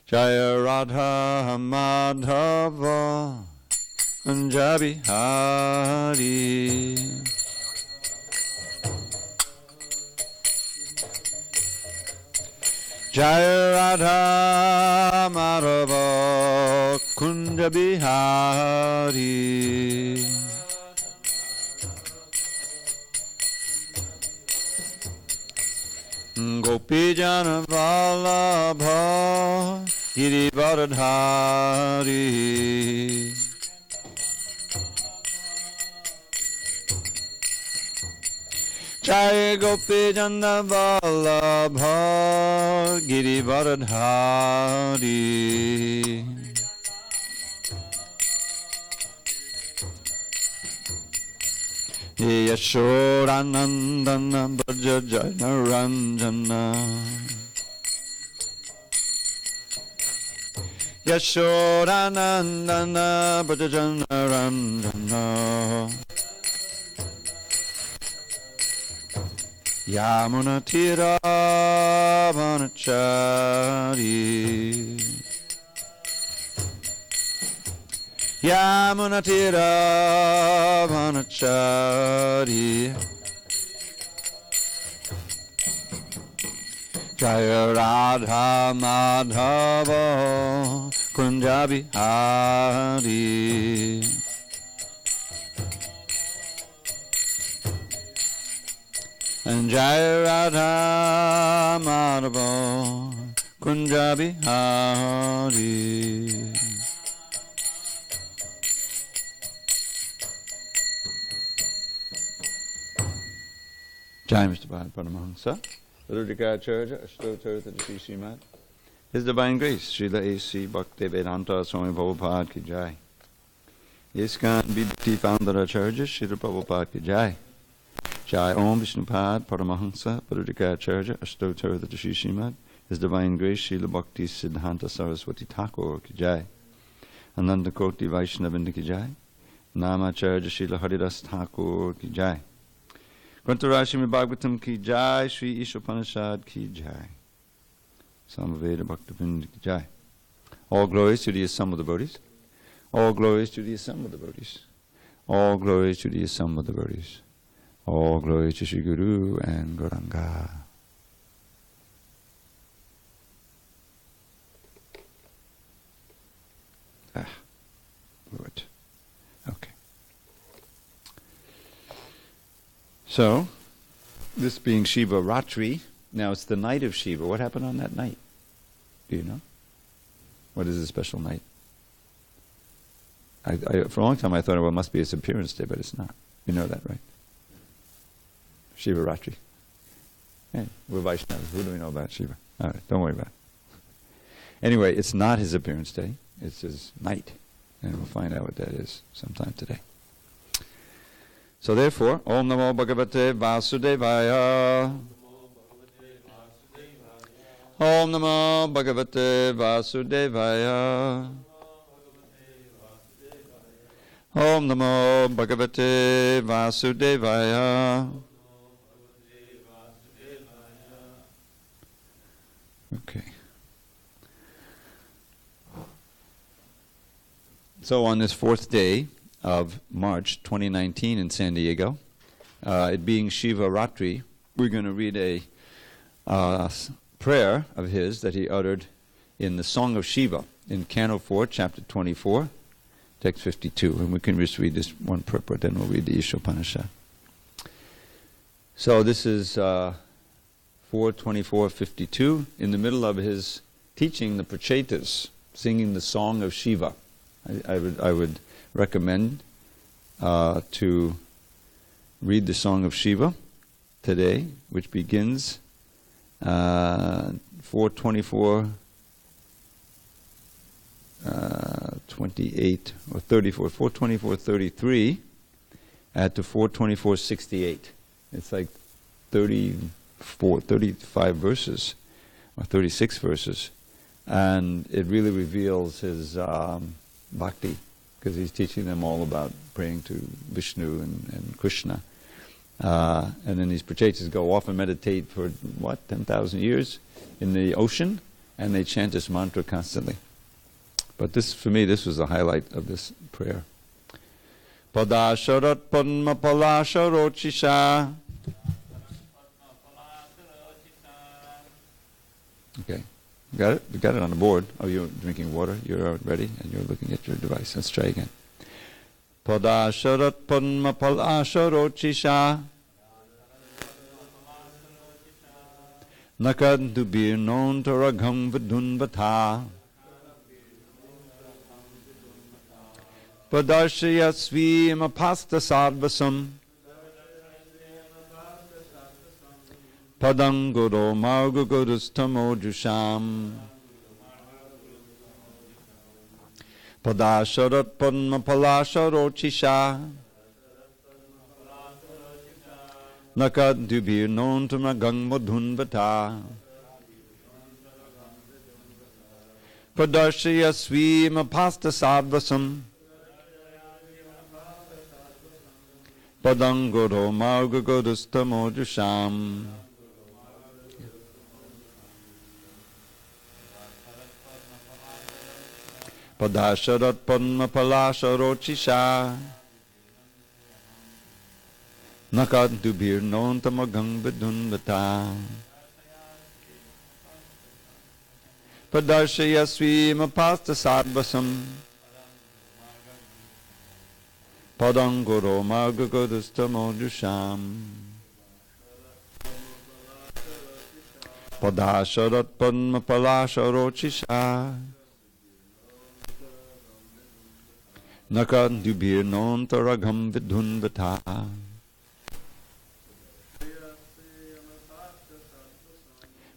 Jaya Radha Madhava Kunja Bihari. Jaya Radha Madhava Kunja Bihari. Gopi Jana Vallabha Girivardhari. Jai Gopi Jana Vallabha Girivardhari. Yashodanandana Bhaja Jana Ranjana. Yashodanandana Bhaja Jana Ranjana. Yamuna Tira Vanachari. Yamuna Tira Vanachari. Jaya Radha Madhava Kunja Bihari. And Jaya Radha Madhava Kunja Bihari. Jai Mr. Bhad Paramahansa, Rudikacharya, Ashtotartha Srimad. His Divine Grace, Srila A.C. Bhakti Vedanta Swami Prabhupada Ki Jai. ISKCON BBT Founder Acharya, Srila Prabhupada Ki Jai. Jai Om Vishnupad Paramahansa, Rudikacharya, Ashtotartha Srimad. His Divine Grace, Srila Bhakti Siddhanta Saraswati Thakur Ki Jai. Ananda Koti Vaishnavinda Ki Jai. Namacharya Srila Haridas Thakur Ki Jai. Grantharaj Srimad Bhagavatam Ki Jai, Sri Ishopanishad Ki Jai. Samaveda Bhaktivinoda Ki Jai. All glories to the assembled devotees. All glories to the assembled devotees. All glories to the assembled devotees. All glories to Sri Guru and Gauranga. Good. Okay. So, this being Shiva Ratri, now it's the night of Shiva. What happened on that night? Do you know? What is the special night? For a long time I thought, well, it must be his appearance day, but it's not. You know that, right? Shiva Ratri. Hey, we're Vaishnavas. Who do we know about Shiva? All right, don't worry about it. Anyway, it's not his appearance day. It's his night. And we'll find out what that is sometime today. So therefore, Om Namo Bhagavate Vasudevaya. Om Namo Bhagavate Vasudevaya. Om Namo Bhagavate Vasudevaya. Okay. So on this fourth day of March 2019 in SanDiego, it being Shiva Ratri, we're going to read a prayer of his that he uttered in the Song of Shiva in Canto 4, Chapter 24, Text 52. And we can just read this one purport, then we'll read the Ishopanishad. So this is 4:24:52, in the middle of his teaching the Prachetas, singing the Song of Shiva. I would recommend to read the Song of Shiva today, which begins 4:24:28 or 34, 4:24:33 to 4:24:68. It's like 35 verses or 36 verses, and it really reveals his bhakti, because he's teaching them all about praying to Vishnu and Krishna. And then these Prachetas go off and meditate for, 10,000 years in the ocean, and they chant this mantra constantly. But this, for me, this was the highlight of this prayer. Padasharat Padma Palasharochisha. Okay. Got it? You got it on the board. Oh, you're drinking water. You're ready, and you're looking at your device. Let's try again. Padasharat Padma Palasharochisha. Nakad Dubir Non Toragam Vidunvata. Padarshaya Svima Pasta Sarvasam. Padanguro Margugurustamo Jusham. Padasharat Padma Palasharochisha. Nakad Dubir Non Tumagang Madhunvata. Padarshaya Svima Pasta Sarvasam. Padanguro Margugurustamo Jusham. Padasharat Padma Palasharochisha. Nakad Dubir Non Tamagang Vidunvata. Padarshaya Svima Pasta Sarvasam. Padanguro Margugurustamo Jusham. Padasharat Padma Palasharochisha. Nakad Dubir Non Taragam Vidunvata.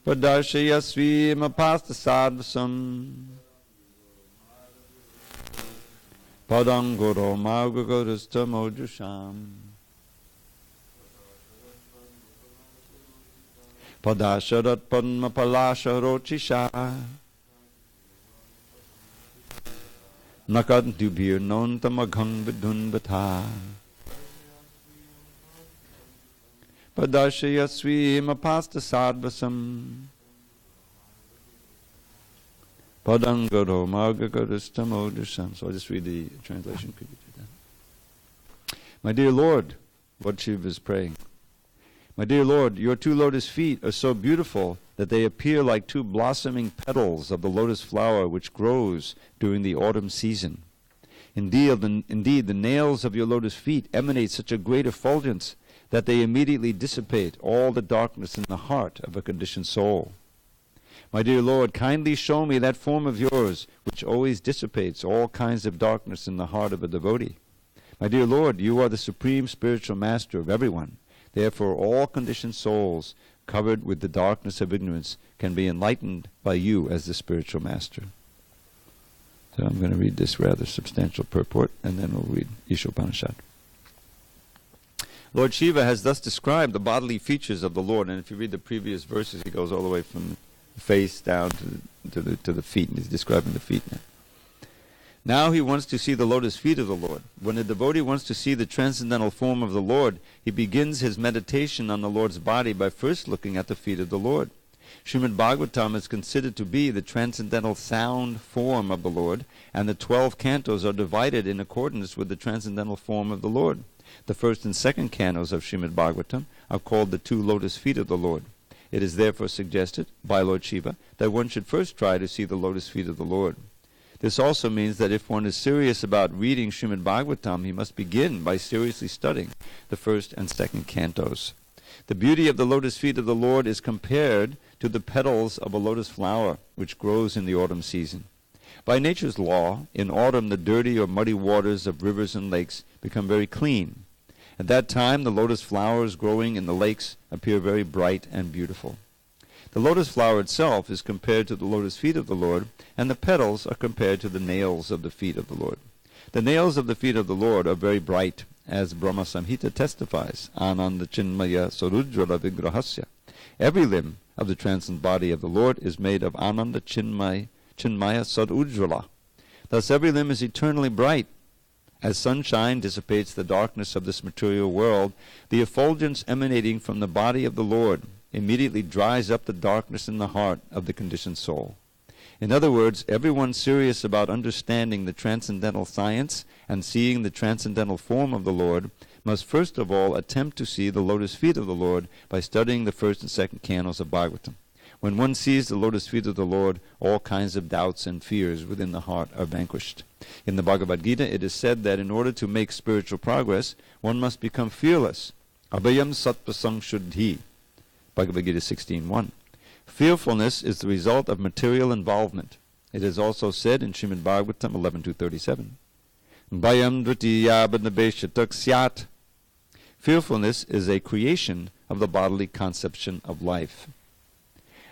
Padarshaya Svima Pasta Sarvasam. Padanguro Margugurustamo Jusham. Padasharat Padma Palasharochisha. Nakad Dubir Non Tamaghang Vidunvata. Padarshaya Svima Pasta Sarvasam. Padanguro Margugurustamo Jusham. So I'll just read the translation. Could you do that? My dear Lord, Lord Shiva is praying. My dear Lord, your two lotus feet are so beautiful that they appear like two blossoming petals of the lotus flower which grows during the autumn season. Indeed, the nails of your lotus feet emanate such a great effulgence that they immediately dissipate all the darkness in the heart of a conditioned soul. My dear Lord, kindly show me that form of yours which always dissipates all kinds of darkness in the heart of a devotee. My dear Lord, you are the supreme spiritual master of everyone. Therefore, all conditioned souls covered with the darkness of ignorance can be enlightened by you as the spiritual master. So I'm going to read this rather substantial purport, and then we'll read Ishopanishad. Lord Shiva has thus described the bodily features of the Lord, and if you read the previous verses, he goes all the way from the face down to the feet, and he's describing the feet now. Now he wants to see the lotus feet of the Lord. When a devotee wants to see the transcendental form of the Lord, he begins his meditation on the Lord's body by first looking at the feet of the Lord. Srimad Bhagavatam is considered to be the transcendental sound form of the Lord, and the 12 cantos are divided in accordance with the transcendental form of the Lord. The first and second cantos of Srimad Bhagavatam are called the two lotus feet of the Lord. It is therefore suggested by Lord Shiva that one should first try to see the lotus feet of the Lord. This also means that if one is serious about reading Srimad Bhagavatam, he must begin by seriously studying the first and second cantos. The beauty of the lotus feet of the Lord is compared to the petals of a lotus flower which grows in the autumn season. By nature's law, in autumn the dirty or muddy waters of rivers and lakes become very clean. At that time, the lotus flowers growing in the lakes appear very bright and beautiful. The lotus flower itself is compared to the lotus feet of the Lord, and the petals are compared to the nails of the feet of the Lord. The nails of the feet of the Lord are very bright, as Brahma Samhita testifies, Ananda Chinmaya Sarujjvala Vigrahasya. Every limb of the transcendent body of the Lord is made of Ananda Chinmaya Sarujjvala. Thus every limb is eternally bright. As sunshine dissipates the darkness of this material world, the effulgence emanating from the body of the Lord immediately dries up the darkness in the heart of the conditioned soul. In other words, everyone serious about understanding the transcendental science and seeing the transcendental form of the Lord must first of all attempt to see the lotus feet of the Lord by studying the first and second cantos of Bhagavatam. When one sees the lotus feet of the Lord, all kinds of doubts and fears within the heart are vanquished. In the Bhagavad Gita, it is said that in order to make spiritual progress, one must become fearless. Abhayam sattvasang shuddhi. Bhagavad Gita 16.1. Fearfulness is the result of material involvement. It is also said in Srimad Bhagavatam 11.237. Bhayam dritiyabadnabeshatak syat. Fearfulness is a creation of the bodily conception of life.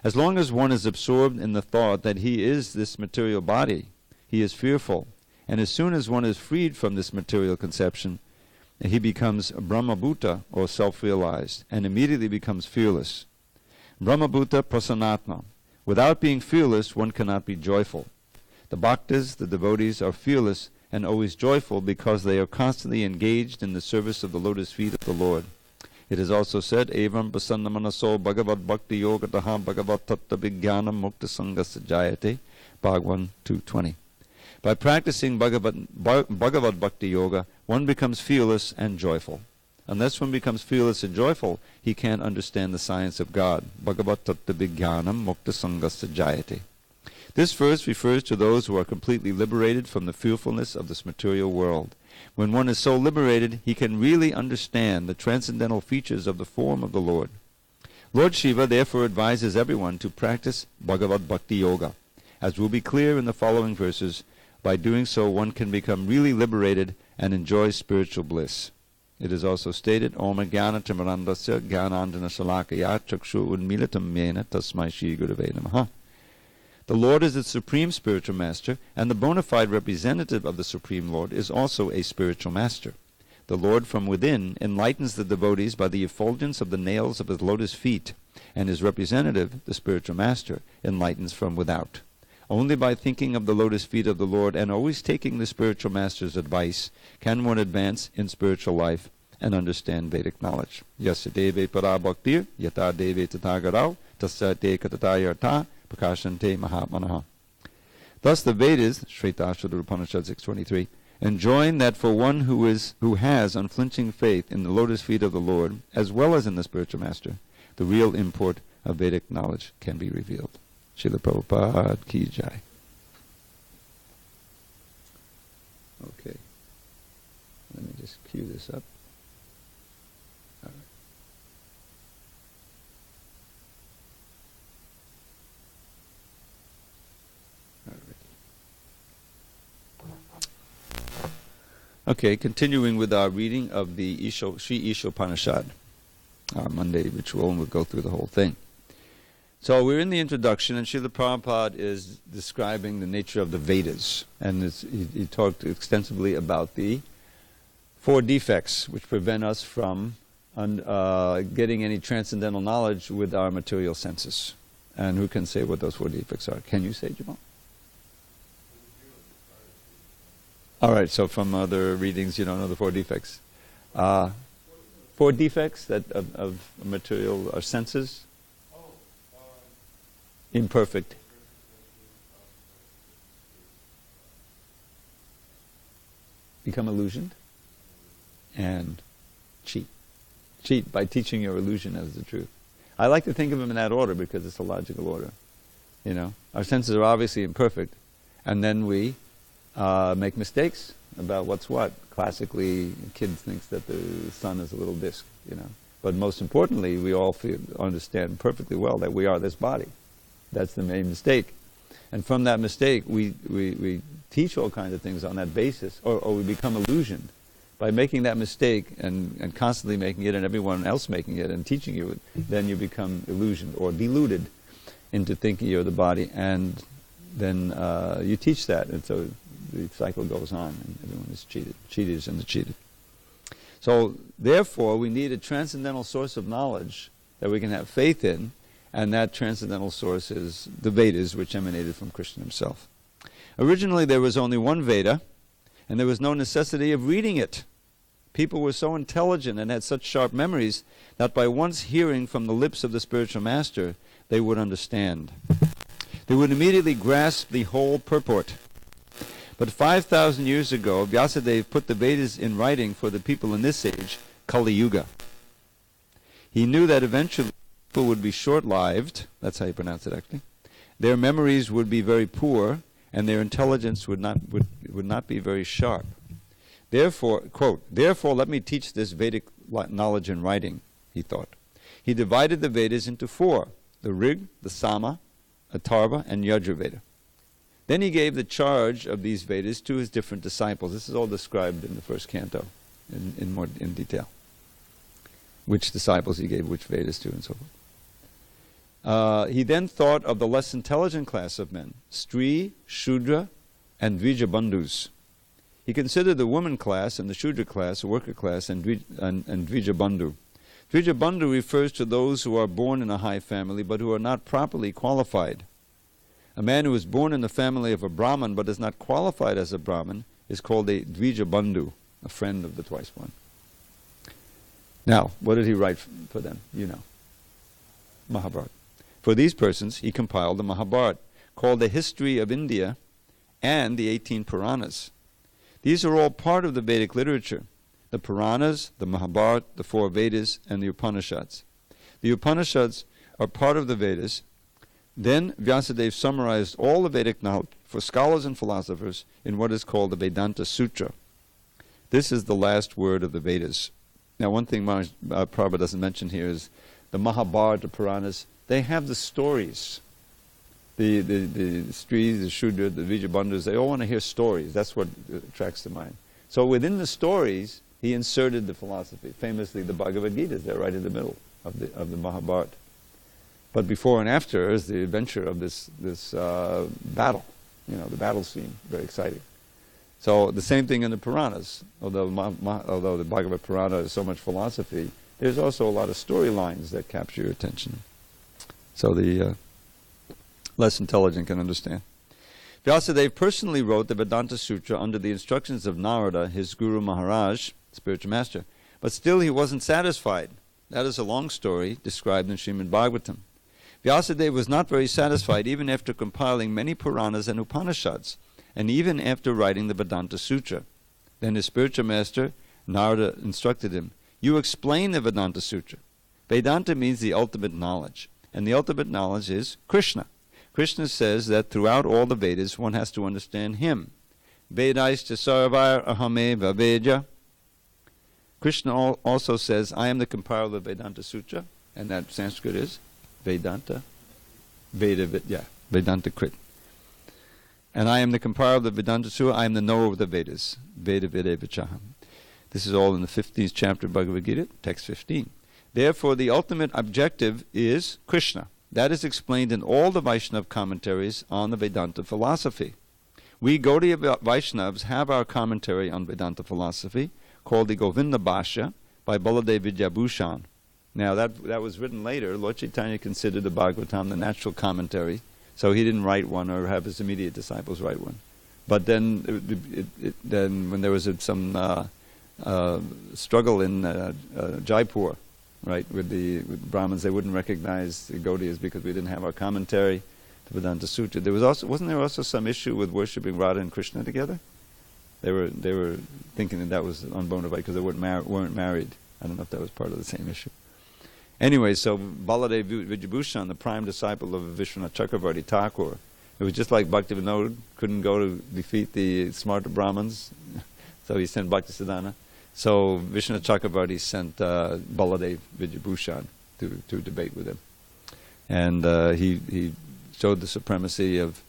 As long as one is absorbed in the thought that he is this material body, he is fearful. And as soon as one is freed from this material conception, he becomes Brahmabhuta, or self-realized, and immediately becomes fearless. Brahmabhuta prasanatma. Without being fearless, one cannot be joyful. The bhaktas, the devotees, are fearless and always joyful because they are constantly engaged in the service of the lotus feet of the Lord. It is also said, Evam prasannamanaso bhagavad bhakti yogataha bhagavat tattva vijnanam mukta sangasa jayate, Bhagwan 2.20. By practicing Bhagavad Bhakti Yoga, one becomes fearless and joyful. Unless one becomes fearless and joyful, he can't understand the science of God. Bhagavat tattva vijnanam mukta sangasa jayate. This verse refers to those who are completely liberated from the fearfulness of this material world. When one is so liberated, he can really understand the transcendental features of the form of the Lord. Lord Shiva therefore advises everyone to practice Bhagavad Bhakti Yoga. As will be clear in the following verses, by doing so one can become really liberated and enjoy spiritual bliss. It is also stated, Om Jnana Timirandasya Jnanandjana Shalakaya Chakshu Unmilitam Yena Tasmai Shri Gurave Namaha. The Lord is the Supreme Spiritual Master, and the bona fide representative of the Supreme Lord is also a spiritual master. The Lord from within enlightens the devotees by the effulgence of the nails of his lotus feet, and his representative, the spiritual master, enlightens from without. Only by thinking of the lotus feet of the Lord and always taking the spiritual master's advice can one advance in spiritual life and understand Vedic knowledge. Yasya deve para bhaktir yata deve tathagarau tasya te katatayartha prakashante mahatmanaha. Thus the Vedas, Shvetashvara Upanishad 6.23, enjoin that for one who has unflinching faith in the lotus feet of the Lord, as well as in the spiritual master, the real import of Vedic knowledge can be revealed. Srila Prabhupada ki jai. Okay. Let me just cue this up. All right. Okay, continuing with our reading of the Sri Ishopanishad, our Monday ritual, and we'll go through the whole thing. So we're in the introduction, and Srila Prabhupada is describing the nature of the Vedas, and he talked extensively about the 4 defects which prevent us from getting any transcendental knowledge with our material senses. And who can say what those 4 defects are? Can you say, Jamal? All right, so from other readings, you don't know the 4 defects. 4 defects that of material or senses? Imperfect. Become illusioned and cheat. Cheat by teaching your illusion as the truth. I like to think of them in that order because it's a logical order. You know, our senses are obviously imperfect, and then we make mistakes about what's what. Classically, kids think that the sun is a little disc, you know. But most importantly, we all understand perfectly well that we are this body. That's the main mistake. And from that mistake, we teach all kinds of things on that basis, or we become illusioned. By making that mistake and constantly making it and everyone else making it and teaching you it, then you become illusioned or deluded into thinking you're the body, and then you teach that, and so the cycle goes on, and everyone is cheated. Cheaters and the cheated. So, therefore, we need a transcendental source of knowledge that we can have faith in, and that transcendental source is the Vedas, which emanated from Krishna himself. Originally, there was only one Veda, and there was no necessity of reading it. People were so intelligent and had such sharp memories that by once hearing from the lips of the spiritual master, they would understand. they would immediately grasp the whole purport. But 5,000 years ago, Vyasadeva put the Vedas in writing for the people in this age, Kali Yuga. He knew that eventually people would be short-lived, that's how you pronounce it actually, their memories would be very poor, and their intelligence would not be very sharp. Therefore, quote, "Therefore let me teach this Vedic knowledge in writing," he thought. He divided the Vedas into 4, the Rig, the Sama, Atharva, and Yajurveda. Then he gave the charge of these Vedas to his different disciples. This is all described in the first canto in detail. Which disciples he gave which Vedas to and so forth. He then thought of the less intelligent class of men, Stri, Shudra, and Dvijabandhus. He considered the woman class and the Shudra class, the worker class, and Dvijabandhu. Dvijabandhu refers to those who are born in a high family but who are not properly qualified. A man who is born in the family of a Brahmin but is not qualified as a Brahmin is called a Dvijabandhu, a friend of the Twice One. Now, what did he write for them? You know, Mahabharata. For these persons, he compiled the Mahabharata, called the History of India, and the 18 Puranas. These are all part of the Vedic literature. The Puranas, the Mahabharata, the 4 Vedas, and the Upanishads. The Upanishads are part of the Vedas. Then Vyasadeva summarized all the Vedic knowledge for scholars and philosophers in what is called the Vedanta Sutra. This is the last word of the Vedas. Now, one thing Prabhupada doesn't mention here is the Mahabharata, the Puranas, they have the stories. The Stris, the Shudra, the Vijabandhus, they all want to hear stories. That's what attracts the mind. So within the stories, he inserted the philosophy. Famously, the Bhagavad Gita is there right in the middle of the Mahabharata. But before and after is the adventure of this battle. You know, the battle scene, very exciting. So the same thing in the Puranas. Although the Bhagavad Purana is so much philosophy, there's also a lot of storylines that capture your attention. So the less intelligent can understand. Vyasadeva personally wrote the Vedanta Sutra under the instructions of Narada, his Guru Maharaj, spiritual master. But still he wasn't satisfied. That is a long story described in Srimad Bhagavatam. Vyasadeva was not very satisfied even after compiling many Puranas and Upanishads, and even after writing the Vedanta Sutra. Then his spiritual master, Narada, instructed him, "You explain the Vedanta Sutra. Vedanta means the ultimate knowledge, and the ultimate knowledge is Krishna. Krishna says that throughout all the Vedas one has to understand him. Vedaischa sarvar ahameva veja." Krishna also says, "I am the compiler of Vedanta Sutra," and that Sanskrit is Vedanta, Vedanta Krit. "And I am the compiler of the Vedanta Sutra, I am the knower of the Vedas, Veda Videvachaham." This is all in the 15th chapter of Bhagavad Gita, text 15. Therefore, the ultimate objective is Krishna. That is explained in all the Vaishnava commentaries on the Vedanta philosophy. We Gaudiya Vaishnavas have our commentary on Vedanta philosophy, called the Govinda Bhashya by Baladev Vidyabhushan. Now that was written later. Lord Chaitanya considered the Bhagavatam the natural commentary, so he didn't write one or have his immediate disciples write one. But then, then when there was some struggle in Jaipur, right, with Brahmins, they wouldn't recognize the Gaudiyas because we didn't have our commentary to Vedanta Sutra. Wasn't there also some issue with worshipping Radha and Krishna together? They were thinking that was unbona fide because they weren't married. I don't know if that was part of the same issue. Anyway, so Baladev Vidyabhushan, the prime disciple of Vishwanath Chakravarti Thakur, it was just like Bhaktivinoda couldn't go to defeat the smarter Brahmins, so he sent Bhaktisiddhanta. So Vishwanath Chakravarti sent Baladev Vidyabhushan to debate with him. And he showed the supremacy of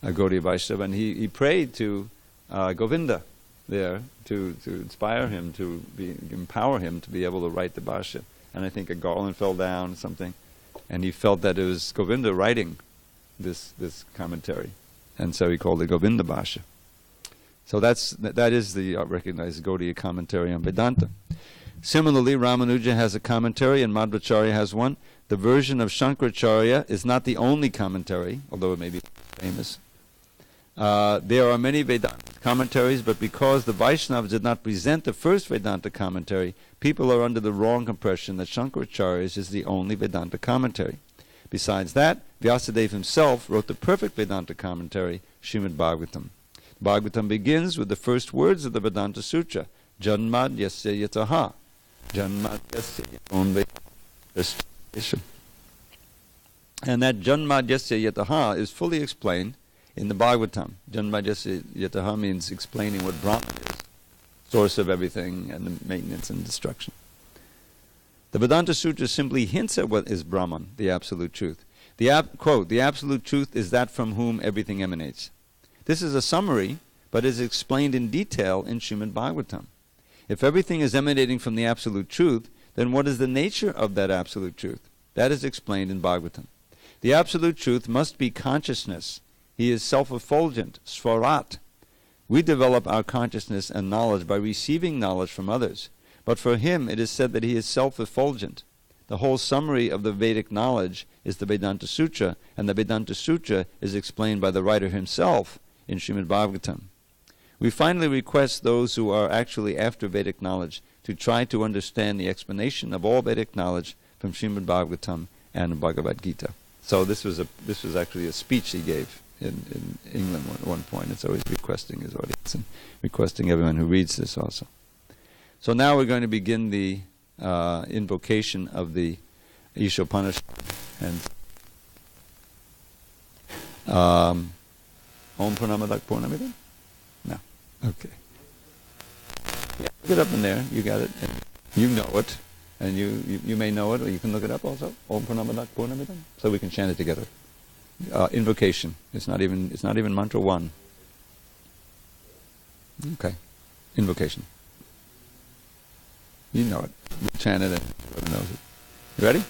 Gaudiya Vaishnava, and he prayed to Govinda there to inspire him, empower him to be able to write the Bhashya. And I think a garland fell down or something, and he felt that it was Govinda writing this commentary, and so he called it Govinda Bhashya. So that is the recognized Gaudiya commentary on Vedanta. Similarly, Ramanuja has a commentary and Madhvacharya has one. The version of Shankaracharya is not the only commentary, although it may be famous. There are many Vedanta commentaries, but because the Vaishnavas did not present the first Vedanta commentary, people are under the wrong impression that Shankaracharya's is the only Vedanta commentary. Besides that, Vyasadeva himself wrote the perfect Vedanta commentary, Srimad Bhagavatam. Bhagavatam begins with the first words of the Vedanta Sutra, Janmad Yasya Yataha. Janmad Yasya Yataha. And that Janmad Yasya Yataha is fully explained in the Bhagavatam. Janmad Yasya Yataha means explaining what Brahman is, source of everything and the maintenance and destruction. The Vedanta Sutra simply hints at what is Brahman, the absolute truth. Quote, the absolute truth is that from whom everything emanates. This is a summary, but is explained in detail in Srimad Bhagavatam. If everything is emanating from the absolute truth, then what is the nature of that absolute truth? That is explained in Bhagavatam. The absolute truth must be consciousness. He is self-effulgent, svarat. We develop our consciousness and knowledge by receiving knowledge from others. But for him it is said that he is self-effulgent. The whole summary of the Vedic knowledge is the Vedanta Sutra, and the Vedanta Sutra is explained by the writer himself in Srimad Bhagavatam. We finally request those who are actually after Vedic knowledge to try to understand the explanation of all Vedic knowledge from Srimad Bhagavatam and Bhagavad Gita. So this was actually a speech he gave in England at one point, and so he's requesting his audience and requesting everyone who reads this also. So now we're going to begin the invocation of the Ishopanishad and Om Purnamadak Purnamidam? No. Okay. Yeah, get up in there. You got it. And you know it. And you may know it, or you can look it up also. Om Purnamadak Purnamidam. So we can chant it together. Invocation. It's not even mantra 1. Okay. Invocation. You know it. We'll chant it and whoever knows it. You ready?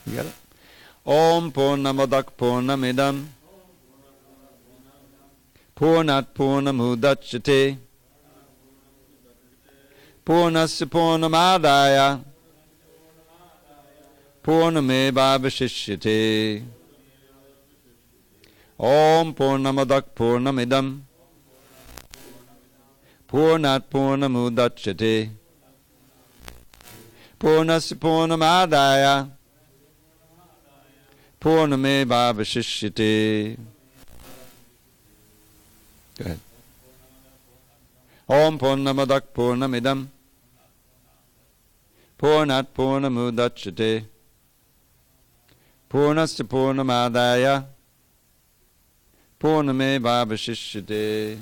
You got it? Om Purnamadak Purnamidam Purnat Purnamudachyate Purnasya Purnamadaya Purnamevavashishyate. Om Purnamadak Purnamidam Purnat Purnamudachyate Purnasya Purnamadaya Purnamevavashishyate. Go ahead. Om Purnamadak Purnamidam Purnat Purnamudachyate Purnasya Purnamadaya Purnamevavashishyate.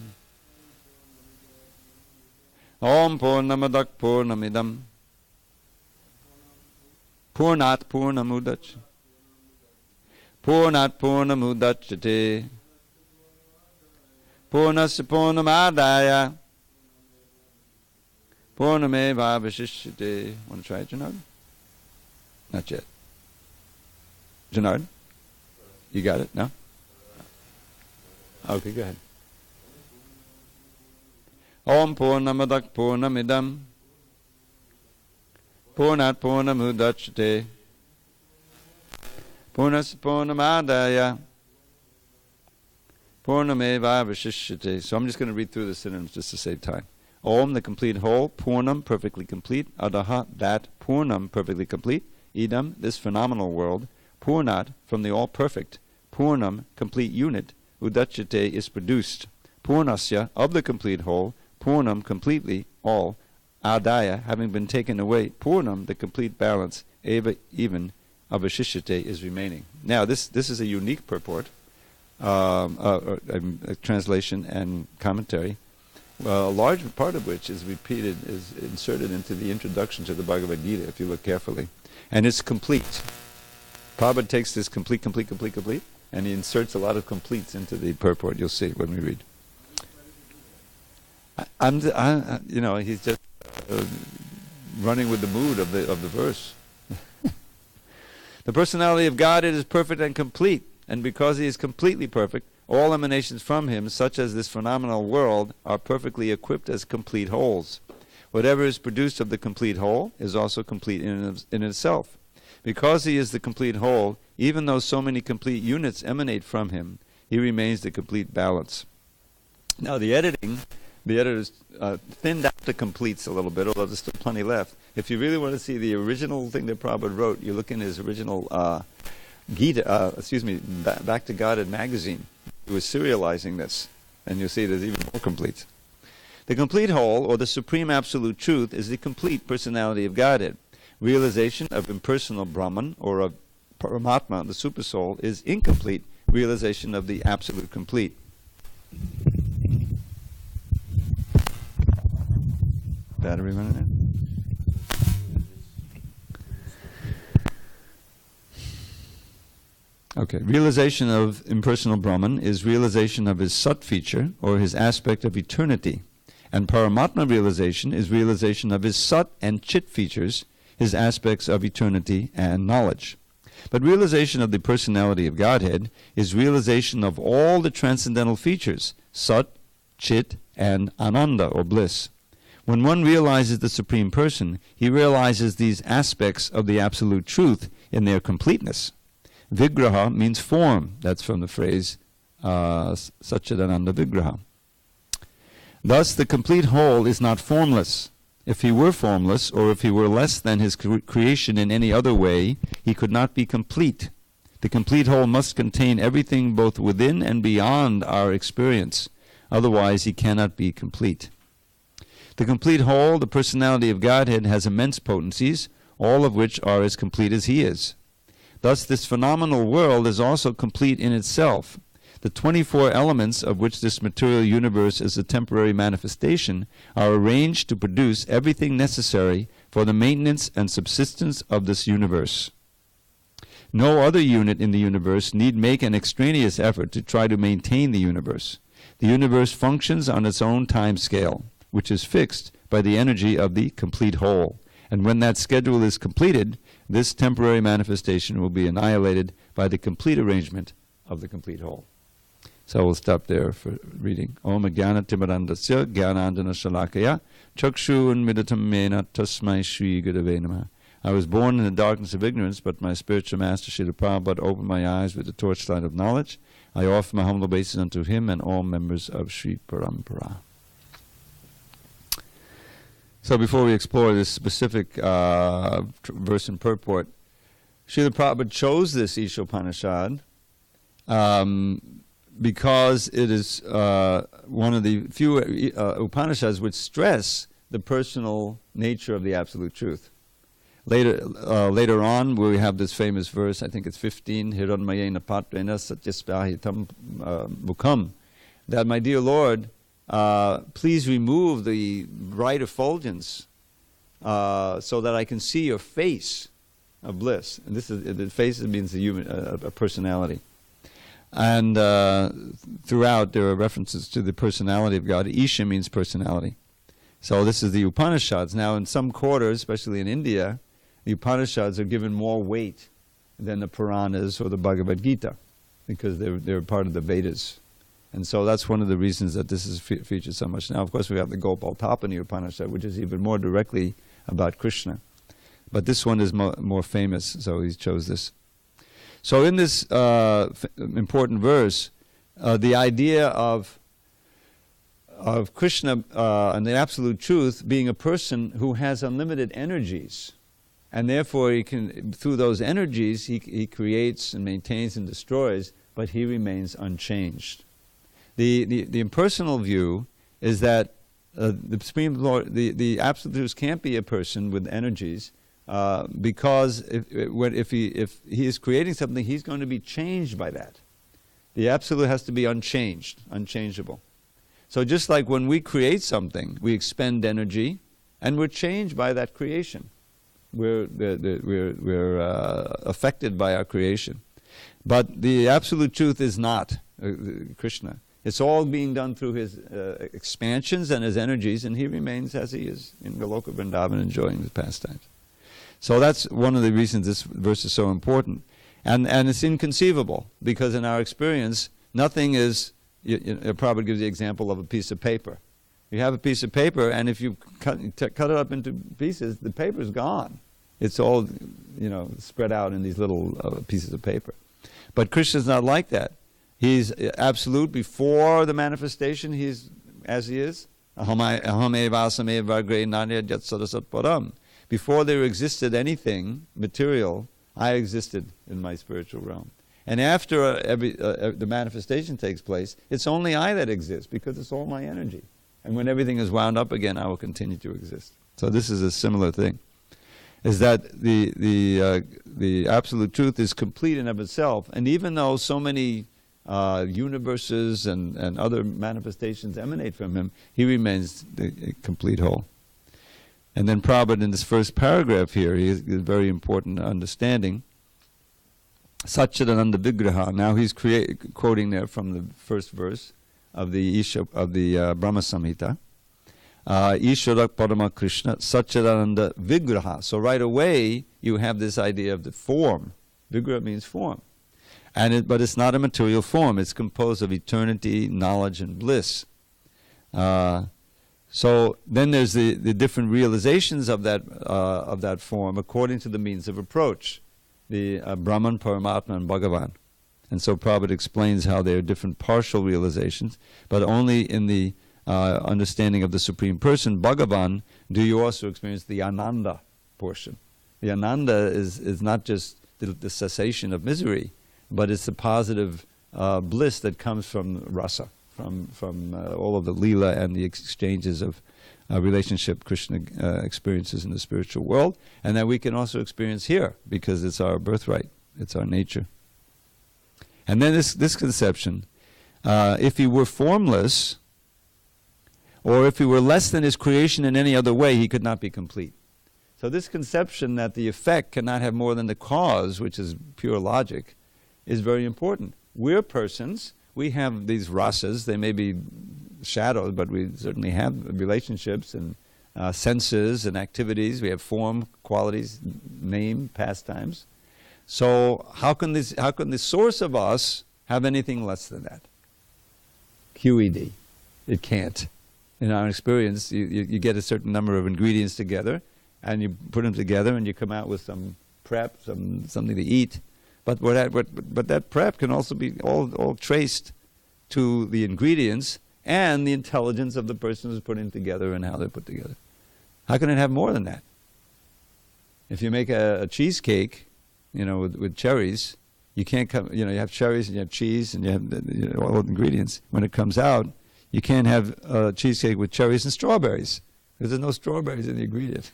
Om Purnamadak Purnamidam Purnat Purnamudachyate Purnat Purnamudachyate Purnasya Purnamadaya Purnamevavashishyate. Want to try it, Janard? Not yet. Janard? You got it? No? Okay, go ahead. Om Purnamadak Purnamidam Purnat Purnamudachyate Purnasya Purnamadaya Purnamevavashishyate. So I'm just going to read through the synonyms just to save time. Om, the complete whole. Purnam, perfectly complete. Adaha, that. Purnam, perfectly complete. Idam, this phenomenal world. Purnat, from the all-perfect. Purnam, complete unit. Udachyate is produced. Purnasya, of the complete whole. Purnam, completely, all. Adaya, having been taken away. Purnam, the complete balance. Eva, even. Avashishyate is remaining. Now, this is a unique purport, a translation and commentary, a large part of which is inserted into the introduction to the Bhagavad Gita, if you look carefully. And it's complete. Prabhupada takes this complete, and he inserts a lot of completes into the purport. You'll see when we read. He's just running with the mood of the verse. The personality of God, it is perfect and complete, and because he is completely perfect, all emanations from him, such as this phenomenal world, are perfectly equipped as complete wholes. Whatever is produced of the complete whole is also complete in itself. Because he is the complete whole, even though so many complete units emanate from him, he remains the complete balance. Now the editors thinned out the completes a little bit, although there's still plenty left. If you really want to see the original thing that Prabhupada wrote, you look in his original Back to Godhead magazine. He was serializing this, and you'll see it is even more complete. The complete whole, or the supreme absolute truth, is the complete personality of Godhead. Realization of impersonal Brahman, or of Paramatma, the supersoul, is incomplete realization of the absolute complete. Battery running out? Okay, realization of impersonal Brahman is realization of his Sat feature, or his aspect of eternity. And Paramatma realization is realization of his Sat and Chit features, his aspects of eternity and knowledge. But realization of the personality of Godhead is realization of all the transcendental features, Sat, Chit, and Ananda, or bliss. When one realizes the Supreme Person, he realizes these aspects of the Absolute Truth in their completeness. Vigraha means form. That's from the phrase Satchidananda Vigraha. Thus, the complete whole is not formless. If he were formless, or if he were less than his creation in any other way, he could not be complete. The complete whole must contain everything both within and beyond our experience. Otherwise, he cannot be complete. The complete whole, the personality of Godhead, has immense potencies, all of which are as complete as he is. Thus, this phenomenal world is also complete in itself. The 24 elements of which this material universe is a temporary manifestation are arranged to produce everything necessary for the maintenance and subsistence of this universe. No other unit in the universe need make an extraneous effort to try to maintain the universe. The universe functions on its own time scale, which is fixed by the energy of the complete whole. And when that schedule is completed, this temporary manifestation will be annihilated by the complete arrangement of the complete whole. So we'll stop there for reading. Om Jnana Timarandasya Jnanandana Shalakaya Chakshu Unmidatam Mena Tasmai Shri Gurave Namaha. I was born in the darkness of ignorance, but my spiritual master Srila Prabhupada opened my eyes with the torchlight of knowledge. I offer my humble obeisance unto him and all members of Sri Parampara. So before we explore this specific verse and purport, Srila Prabhupada chose this Ishopanishad because it is one of the few Upanishads which stress the personal nature of the Absolute Truth. Later on, we have this famous verse, I think it's 15, Hiranmayena Patrena Satyaspahitam Mukham, that, my dear Lord, please remove the bright effulgence so that I can see your face of bliss. And this is, the face means the human, a personality. And throughout there are references to the personality of God. Isha means personality. So this is the Upanishads. Now in some quarters, especially in India, the Upanishads are given more weight than the Puranas or the Bhagavad Gita because they're part of the Vedas. And so that's one of the reasons that this is featured so much. Now, of course, we have the Gopal Tapani Upanishad, which is even more directly about Krishna. But this one is more famous, so he chose this. So in this important verse, the idea of Krishna and the Absolute Truth being a person who has unlimited energies, and therefore he can, through those energies, he creates and maintains and destroys, but he remains unchanged. The impersonal view is that the Supreme Lord, the Absolute Truth can't be a person with energies, because if he is creating something, he's going to be changed by that. The Absolute has to be unchanged, unchangeable. So just like when we create something, we expend energy, and we're changed by that creation. We're affected by our creation. But the Absolute Truth is not Krishna. It's all being done through his expansions and his energies, and he remains as he is in Goloka Vrindavan enjoying his pastimes. So that's one of the reasons this verse is so important. And it's inconceivable, because in our experience, nothing is, Prabhupada gives the example of a piece of paper. You have a piece of paper, and if you cut it up into pieces, the paper's gone. It's all, spread out in these little pieces of paper. But Krishna's not like that. He's absolute before the manifestation. He's as he is. Before there existed anything material I existed in my spiritual realm. And after the manifestation takes place, it's only I that exists because it's all my energy. And when everything is wound up again, I will continue to exist. So this is a similar thing, is that the absolute truth is complete in of itself. And even though so many universes and other manifestations emanate from him, he remains the complete whole. And then Prabhupada, in this first paragraph here, he has a very important understanding. Satchidananda Vigraha. Now he's quoting there from the first verse of the Brahma Samhita. Ishvarak Parama Krishna Satchidananda Vigraha. So right away you have this idea of the form. Vigraha means form. But it's not a material form. It's composed of eternity, knowledge, and bliss. So then there's the different realizations of that form according to the means of approach. The Brahman, Paramatma, and Bhagavan. And so Prabhupada explains how there are different partial realizations, but only in the understanding of the Supreme Person, Bhagavan, do you also experience the Ananda portion. The Ananda is not just the cessation of misery, but it's the positive bliss that comes from rasa, from all of the lila and the exchanges of relationship Krishna experiences in the spiritual world, and that we can also experience here, because it's our birthright, it's our nature. And then this conception, if he were formless, or if he were less than his creation in any other way, he could not be complete. So this conception that the effect cannot have more than the cause, which is pure logic, is very important. We're persons, we have these rasas, they may be shadows, but we certainly have relationships and senses and activities. We have form, qualities, name, pastimes. So how can the source of us have anything less than that? QED. It can't. In our experience, you get a certain number of ingredients together, and you put them together, and you come out with some prep, something to eat. But that prep can also be all traced to the ingredients and the intelligence of the person who's putting it together and how they're put together. How can it have more than that? If you make a cheesecake, with cherries, you can't come. You have cherries and you have cheese and you have all the ingredients. When it comes out, you can't have a cheesecake with cherries and strawberries because there's no strawberries in the ingredient.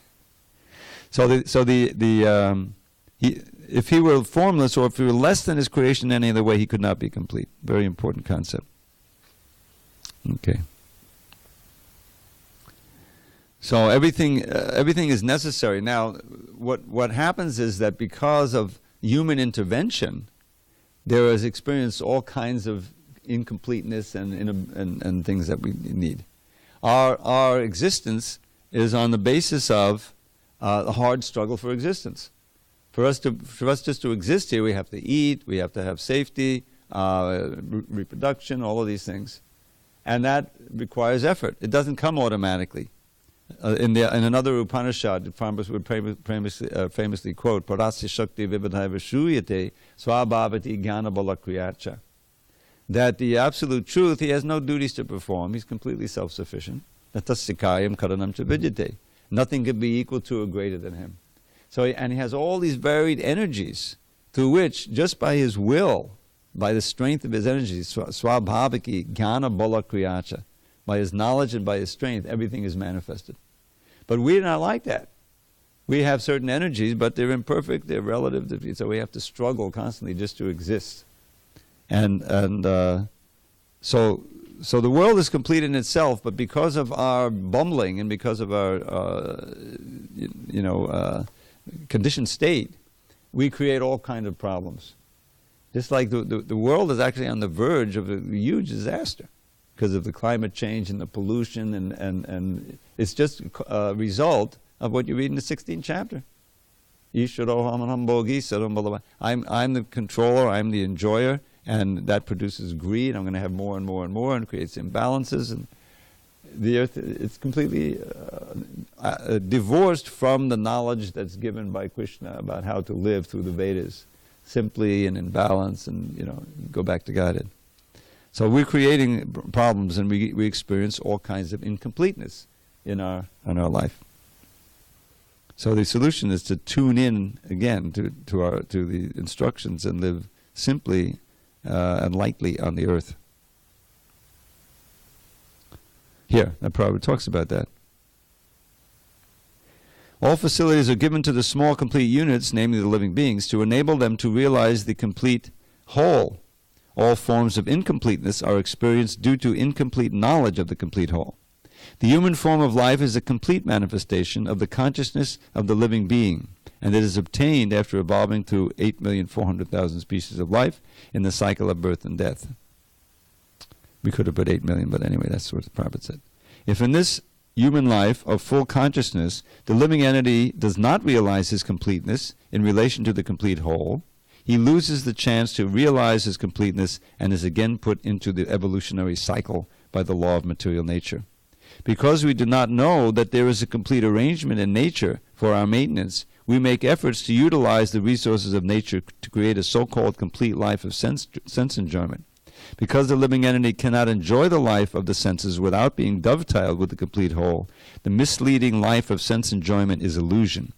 If he were formless, or if he were less than his creation in any other way, he could not be complete. Very important concept. Okay. So everything is necessary. Now, what happens is that because of human intervention, there is experienced all kinds of incompleteness and things that we need. Our existence is on the basis of a hard struggle for existence. For us just to exist here, we have to eat, we have to have safety, reproduction, all of these things. And that requires effort. It doesn't come automatically. In another Upanishad, the farmers would famously quote, Parasya Shakti Vibhadhaiva Shuyate Swabhavati Jnana Bala Kriyacha. That the absolute truth, he has no duties to perform. He's completely self-sufficient. Tatasya karanam cha vidyate. Nothing can be equal to or greater than him. And he has all these varied energies through which, just by his will, by the strength of his energies, swabhavaki jnana bala kriyacha, by his knowledge and by his strength, everything is manifested. But we're not like that. We have certain energies, but they're imperfect, they're relative, so we have to struggle constantly just to exist. So the world is complete in itself, but because of our bumbling and because of our, conditioned state, we create all kinds of problems. Just like the world is actually on the verge of a huge disaster because of the climate change and the pollution, and it's just a result of what you read in the 16th chapter. I'm the controller, I'm the enjoyer, and that produces greed. I'm going to have more and more and more, and creates imbalances. And the earth, it's completely divorced from the knowledge that's given by Krishna about how to live through the Vedas, simply and in balance, and go back to Godhead. So we're creating problems, and we experience all kinds of incompleteness in our life. So the solution is to tune in again to the instructions and live simply and lightly on the earth. Here, that Prabhupada talks about that. All facilities are given to the small complete units, namely the living beings, to enable them to realize the complete whole. All forms of incompleteness are experienced due to incomplete knowledge of the complete whole. The human form of life is a complete manifestation of the consciousness of the living being, and it is obtained after evolving through 8,400,000 species of life in the cycle of birth and death. We could have put 8 million, but anyway, that's what the Prabhupada said. If in this human life of full consciousness, the living entity does not realize his completeness in relation to the complete whole, he loses the chance to realize his completeness and is again put into the evolutionary cycle by the law of material nature. Because we do not know that there is a complete arrangement in nature for our maintenance, we make efforts to utilize the resources of nature to create a so-called complete life of sense enjoyment. Because the living entity cannot enjoy the life of the senses without being dovetailed with the complete whole, the misleading life of sense enjoyment is illusion.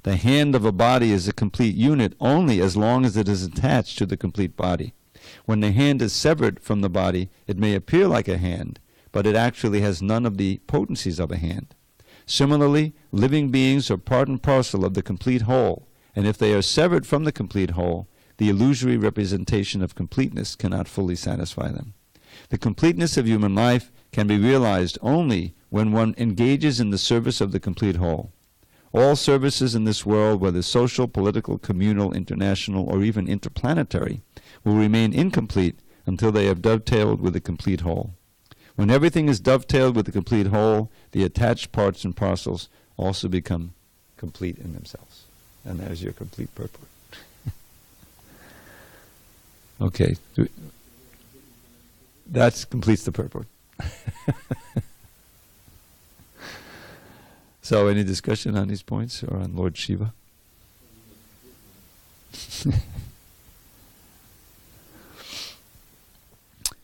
The hand of a body is a complete unit only as long as it is attached to the complete body. When the hand is severed from the body, it may appear like a hand, but it actually has none of the potencies of a hand. Similarly, living beings are part and parcel of the complete whole, and if they are severed from the complete whole, the illusory representation of completeness cannot fully satisfy them. The completeness of human life can be realized only when one engages in the service of the complete whole. All services in this world, whether social, political, communal, international, or even interplanetary, will remain incomplete until they have dovetailed with the complete whole. When everything is dovetailed with the complete whole, the attached parts and parcels also become complete in themselves. And there's your complete purport. Okay, that completes the purport. So, any discussion on these points or on Lord Shiva?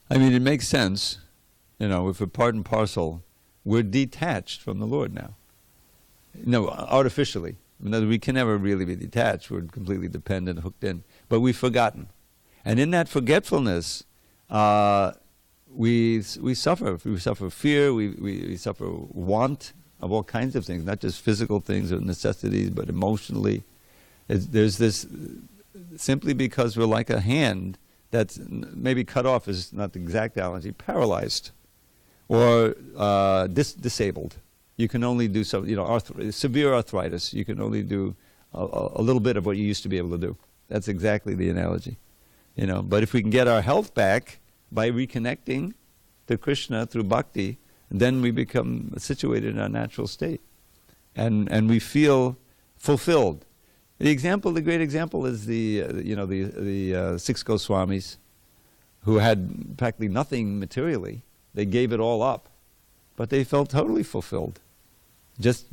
I mean, it makes sense, if we're part and parcel, we're detached from the Lord now. No, artificially. We can never really be detached. We're completely dependent, hooked in. But we've forgotten. And in that forgetfulness, we suffer. We suffer fear, we suffer want of all kinds of things, not just physical things or necessities, but emotionally. There's this, simply because we're like a hand that's maybe cut off is not the exact analogy, paralyzed or disabled. You can only do some, severe arthritis. You can only do a little bit of what you used to be able to do. That's exactly the analogy. But if we can get our health back by reconnecting to Krishna through bhakti, then we become situated in our natural state, and we feel fulfilled. The great example is the 6 Goswamis, who had practically nothing materially. They gave it all up, but they felt totally fulfilled, just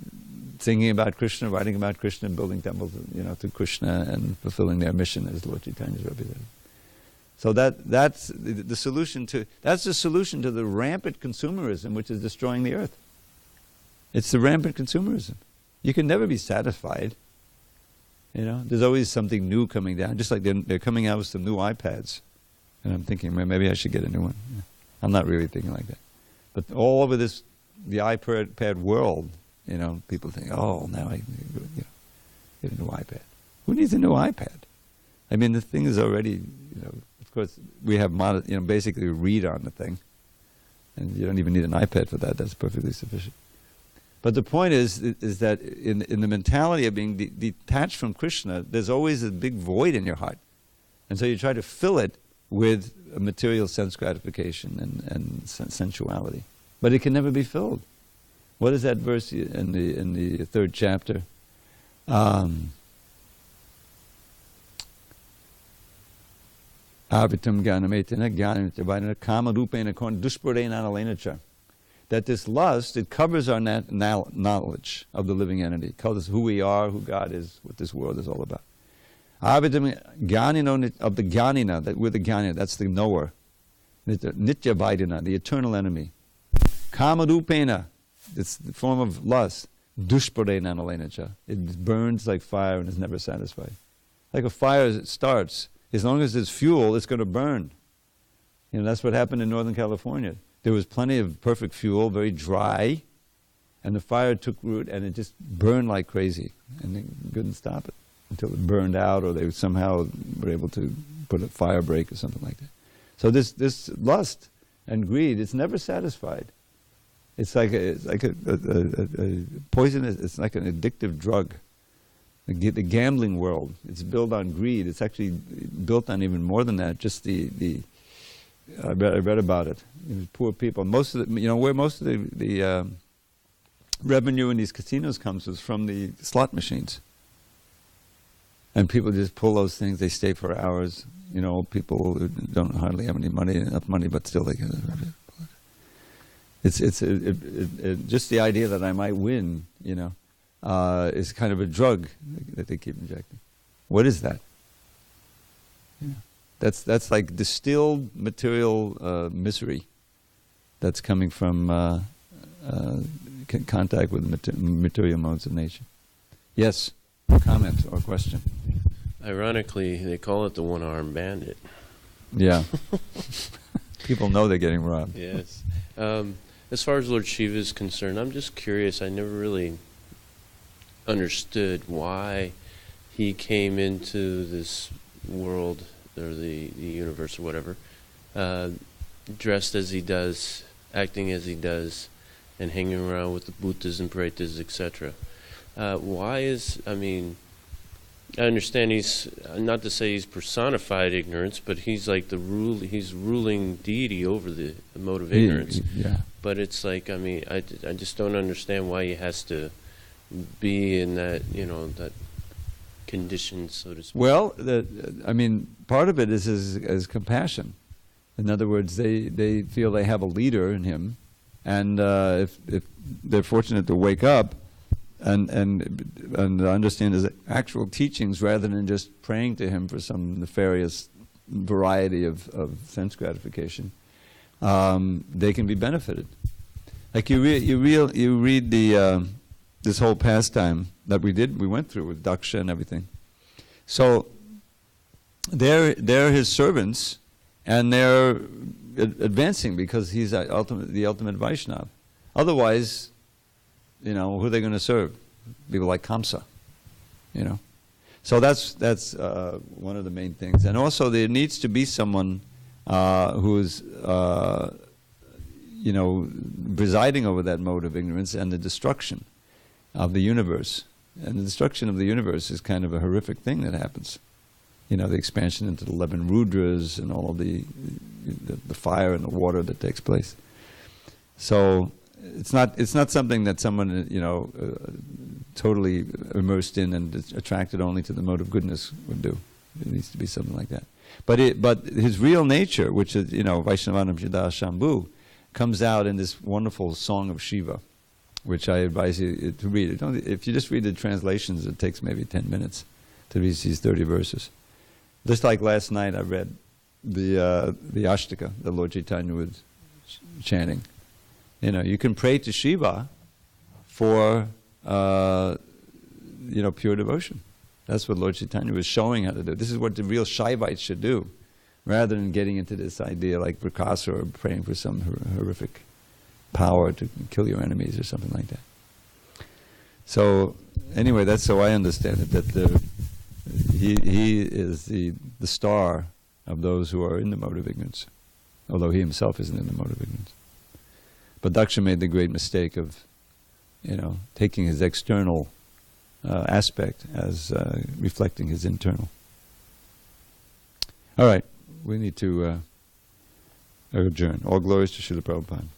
singing about Krishna, writing about Krishna, building temples, to Krishna, and fulfilling their mission as Lord Chaitanya's representative. So that's the solution to the rampant consumerism which is destroying the earth. It's the rampant consumerism. You can never be satisfied. There's always something new coming down. Just like they're coming out with some new iPads, and I'm thinking, well, maybe I should get a new one. Yeah. I'm not really thinking like that, but all over the iPad world, people think, oh, now I get a new iPad. Who needs a new iPad? I mean, the thing is already, of course, we have, basically read on the thing. And you don't even need an iPad for that. That's perfectly sufficient. But the point is that in the mentality of being detached from Krishna, there's always a big void in your heart. And so you try to fill it with a material sense gratification and sensuality. But it can never be filled. What is that verse in the 3rd chapter? Avitam jnanametena jnanametena kama rupena duspurdena analenacha. That this lust, it covers our knowledge of the living entity. It covers who we are, who God is, what this world is all about. Avitam jnanino of the jnanina, that we're the jnanina, that's the knower. Nitya vaidana, the eternal enemy. Kama rupena, it's the form of lust. Dushpare nanalenacha. It burns like fire and is never satisfied. Like a fire, as it starts, as long as there's fuel, it's going to burn. You know, that's what happened in Northern California. There was plenty of perfect fuel, very dry, and the fire took root and it just burned like crazy. And they couldn't stop it until it burned out, or they somehow were able to put a fire break or something like that. So this lust and greed, it's never satisfied. It's like a poisonous, it's like an addictive drug. The gambling world, it's built on greed. It's actually built on even more than that. Just I read about it. Poor people. Most of the, where most of the revenue in these casinos comes is from the slot machines. And people just pull those things. They stay for hours. People who don't hardly have enough money, but still they get it. It's just the idea that I might win, is kind of a drug that they keep injecting. What is that? That's like distilled material misery that's coming from contact with material modes of nature. Yes, comment or question? Ironically, they call it the one-armed bandit. Yeah. People know they're getting robbed. Yes. As far as Lord Shiva is concerned, I'm just curious. I never really understood why he came into this world, or the universe or whatever, dressed as he does, acting as he does, and hanging around with the Bhutas and Pretas, etc. I understand he's, not to say he's personified ignorance, but he's like he's ruling deity over the mode of ignorance. Yeah. But it's like, I just don't understand why he has to be in that, that condition, so to speak. Well, part of it is compassion. In other words, they feel they have a leader in him, and if they're fortunate to wake up and understand his actual teachings rather than just praying to him for some nefarious variety of sense gratification, they can be benefited. Like you read this whole pastime that we went through with Daksha and everything. So they're his servants, and they're advancing because he's the ultimate Vaishnava. Otherwise, who are they going to serve? People like Kamsa, So that's one of the main things. And also there needs to be someone who's presiding over that mode of ignorance and the destruction of the universe. And the destruction of the universe is kind of a horrific thing that happens. The expansion into the 11 Rudras and all of the fire and the water that takes place. So it's not something that someone totally immersed in and attracted only to the mode of goodness would do. It needs to be something like that. But his real nature, which is Vaishnavanam Jada Shambhu, comes out in this wonderful song of Shiva, which I advise you to read. If you just read the translations, it takes maybe 10 minutes to read these 30 verses. Just like last night, I read the Ashtaka that Lord Chaitanya was chanting. You can pray to Shiva for pure devotion. That's what Lord Chaitanya was showing how to do. This is what the real Shaivites should do, rather than getting into this idea like Prakasa or praying for some horrific power to kill your enemies or something like that. So anyway, that's how I understand it, that he is the star of those who are in the mode of ignorance, although he himself isn't in the mode of ignorance. But Daksha made the great mistake of, taking his external aspect as reflecting his internal. All right, we need to adjourn. All glories to Srila Prabhupada.